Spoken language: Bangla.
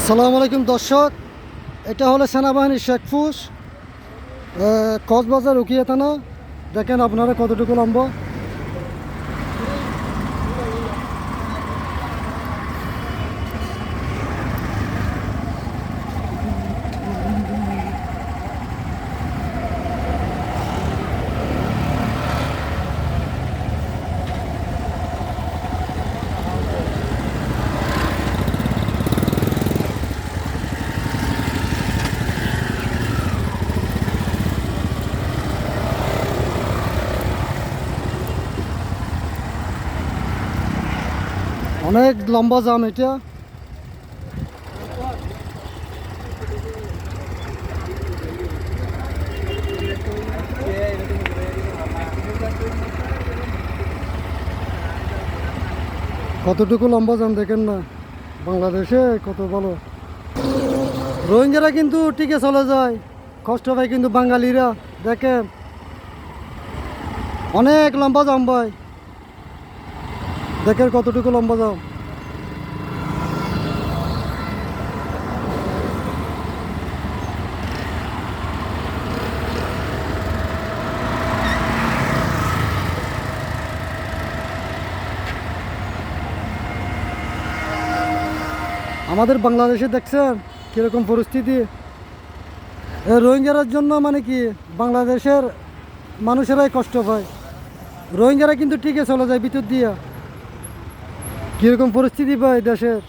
আসসালামু আলাইকুম দর্শক, এটা হলো সেনাবাহিনীর শেখপুর, কক্সবাজার উকিয়া থানা। দেখেন আপনারা কতটুকু লম্বা। অনেক লম্বা জাম এটা। কতটুকু লম্বা জাম দেখেন না, বাংলাদেশে কত ভালো। রোহিঙ্গারা কিন্তু টিকে চলে যায়, কষ্ট পায় কিন্তু বাঙালিরা। দেখেন অনেক লম্বা জাম ভাই, দেখেন কতটুকু লম্বা জাম। আমাদের বাংলাদেশে দেখছেন কীরকম পরিস্থিতি। রোহিঙ্গার জন্য মানে কি বাংলাদেশের মানুষেরাই কষ্ট পায়, রোহিঙ্গারা কিন্তু টিকে চলে যায় ভিতর দিয়া। কীরকম পরিস্থিতি পায় দেশের।